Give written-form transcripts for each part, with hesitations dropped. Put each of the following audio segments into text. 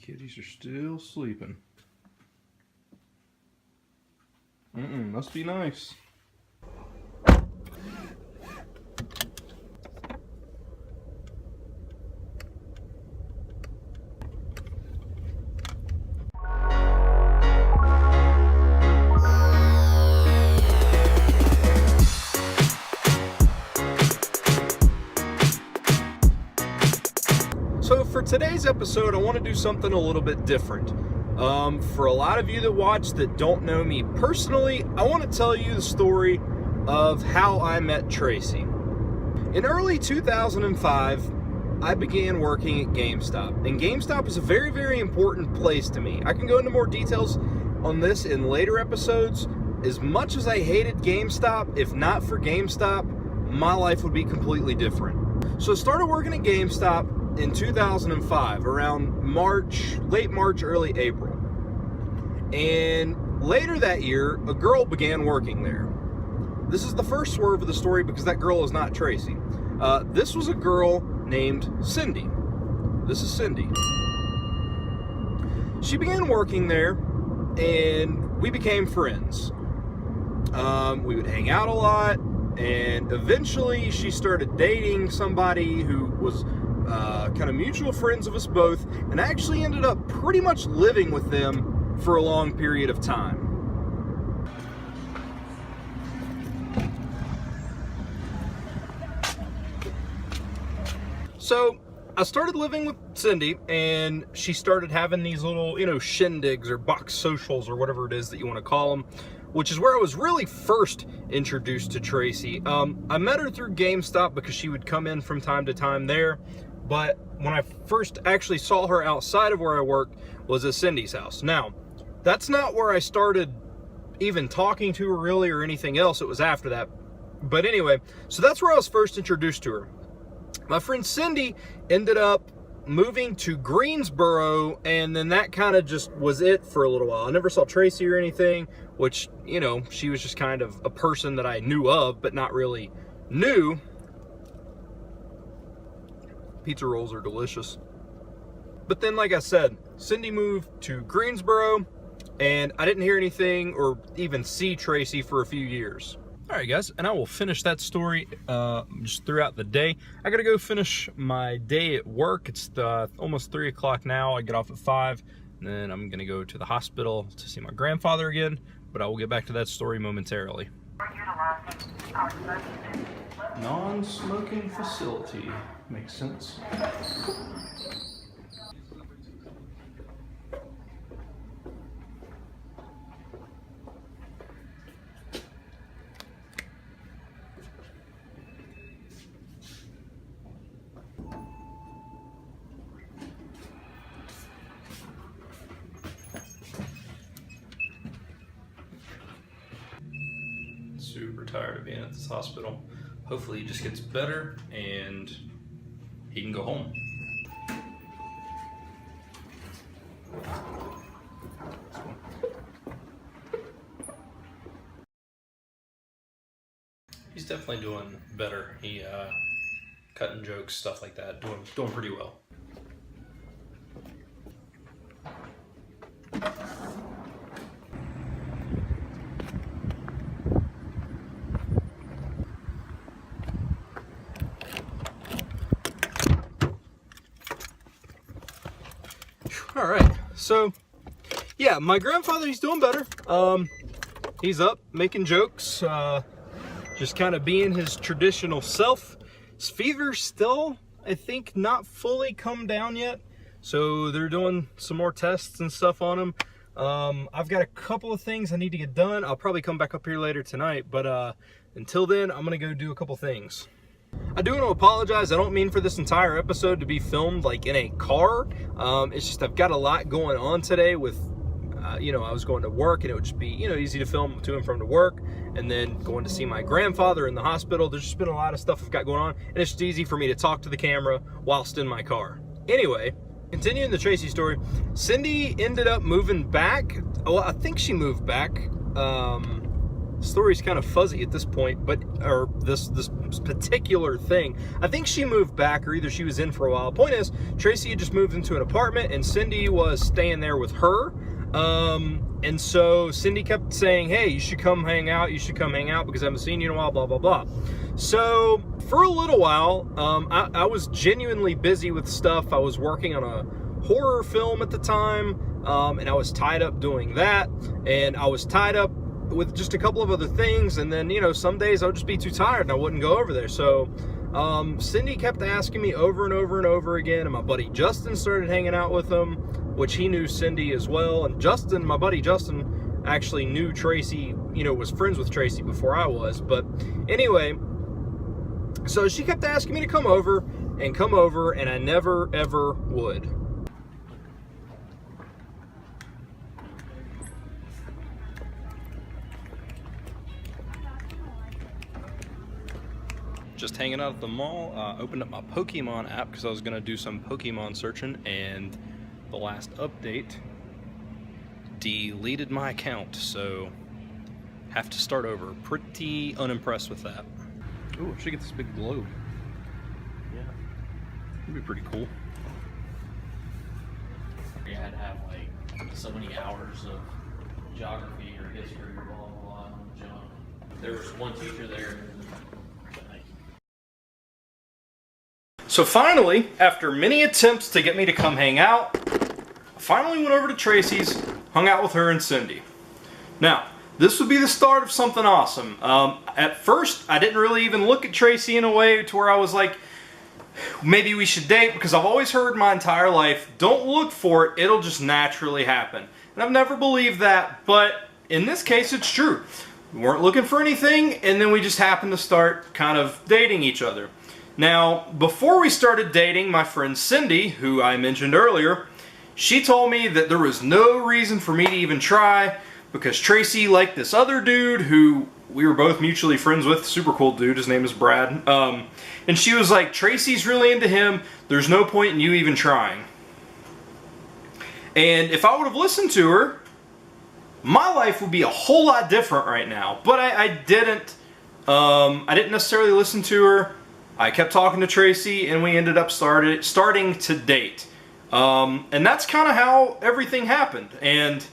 Kitties are still sleeping. Must be nice. So for today's episode, I want to do something a little bit different. For a lot of you that watch that don't know me personally, I want to tell you the story of how I met Tracy. In early 2005, I began working at GameStop. And GameStop is a very, very important place to me. I can go into more details on this in later episodes. As much as I hated GameStop, if not for GameStop, my life would be completely different. So I started working at GameStop in 2005, around March, late March, early April. And later that year, a girl began working there. This is the first swerve of the story because that girl is not Tracy. This was a girl named Cindy. This is Cindy. She began working there and we became friends. We would hang out a lot, and eventually she started dating somebody who was kind of mutual friends of us both, and I actually ended up pretty much living with them for a long period of time. So I started living with Cindy, and she started having these little, shindigs or box socials or whatever it is that you want to call them, which is where I was really first introduced to Tracy. I met her through GameStop because she would come in from time to time there. But when I first actually saw her outside of where I worked was at Cindy's house. Now, that's not where I started even talking to her really or anything else. It was after that. But anyway, so that's where I was first introduced to her. My friend Cindy ended up moving to Greensboro, and then that kind of just was it for a little while. I never saw Tracy or anything, which, she was just kind of a person that I knew of, but not really knew. Pizza rolls are delicious. But then, like I said, Cindy moved to Greensboro, and I didn't hear anything or even see Tracy for a few years. All right, guys, and I will finish that story just throughout the day. I gotta go finish my day at work. It's almost 3 o'clock now. I get off at 5, and then I'm gonna go to the hospital to see my grandfather again, but I will get back to that story momentarily. Non-smoking facility. Makes sense. Super tired of being at this hospital. Hopefully he just gets better and he can go home. He's definitely doing better. He cutting jokes, stuff like that, doing pretty well. All right, so yeah, my grandfather, he's doing better. He's up making jokes, just kind of being his traditional self. His fever's still, I think, not fully come down yet, so they're doing some more tests and stuff on him. I've got a couple of things I need to get done. I'll probably come back up here later tonight, but until then, I'm gonna go do a couple things. I do want to apologize. I don't mean for this entire episode to be filmed like in a car. It's just I've got a lot going on today with, I was going to work, and it would just be, easy to film to and from to work, and then going to see my grandfather in the hospital. There's just been a lot of stuff I've got going on, and it's just easy for me to talk to the camera whilst in my car. Anyway, continuing the Tracy story, Cindy ended up moving back. Well, I think she moved back story's kind of fuzzy at this point, but or this particular thing. I think she moved back, or either she was in for a while. Point is, Tracy had just moved into an apartment, and Cindy was staying there with her. And so Cindy kept saying, hey, you should come hang out. You should come hang out because I haven't seen you in a while, blah, blah, blah. So for a little while, I was genuinely busy with stuff. I was working on a horror film at the time, and I was tied up doing that. And I was tied up with just a couple of other things. And then, you know, some days I would just be too tired and I wouldn't go over there. So Cindy kept asking me over and over and over again. And my buddy Justin started hanging out with them, which he knew Cindy as well. And Justin, my buddy Justin, actually knew Tracy, you know, was friends with Tracy before I was. But anyway, so she kept asking me to come over, and I never, ever would. Just hanging out at the mall, opened up my Pokemon app because I was going to do some Pokemon searching, and the last update deleted my account, so have to start over. Pretty unimpressed with that. Ooh, I should get this big globe. Yeah, that'd be pretty cool. You had to have like so many hours of geography or history or blah blah blah on the jump. There was one teacher there. So finally, after many attempts to get me to come hang out, I finally went over to Tracy's, hung out with her and Cindy. Now, this would be the start of something awesome. At first, I didn't really even look at Tracy in a way to where I was like, maybe we should date, because I've always heard my entire life, don't look for it, it'll just naturally happen. And I've never believed that, but in this case, it's true. We weren't looking for anything, and then we just happened to start kind of dating each other. Now, before we started dating, my friend Cindy, who I mentioned earlier, she told me that there was no reason for me to even try because Tracy liked this other dude who we were both mutually friends with, super cool dude, his name is Brad. And she was like, Tracy's really into him, there's no point in you even trying. And if I would have listened to her, my life would be a whole lot different right now. But I didn't necessarily listen to her. I kept talking to Tracy, and we ended up starting to date. And that's kind of how everything happened. And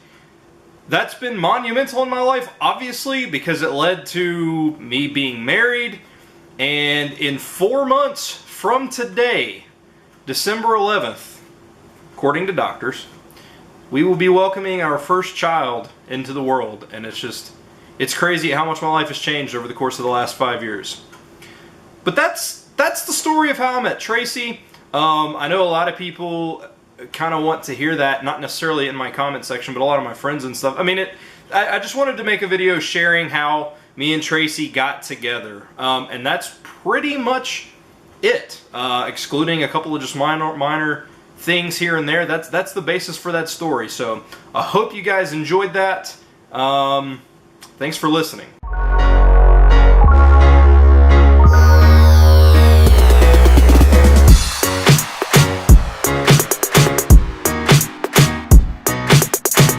that's been monumental in my life, obviously, because it led to me being married. And in 4 months from today, December 11th, according to doctors, we will be welcoming our first child into the world. And it's crazy how much my life has changed over the course of the last 5 years. But that's the story of how I met Tracy. I know a lot of people kind of want to hear that, not necessarily in my comment section, but a lot of my friends and stuff. I mean, I just wanted to make a video sharing how me and Tracy got together. And that's pretty much it. Excluding a couple of just minor things here and there. That's the basis for that story. So I hope you guys enjoyed that. Thanks for listening.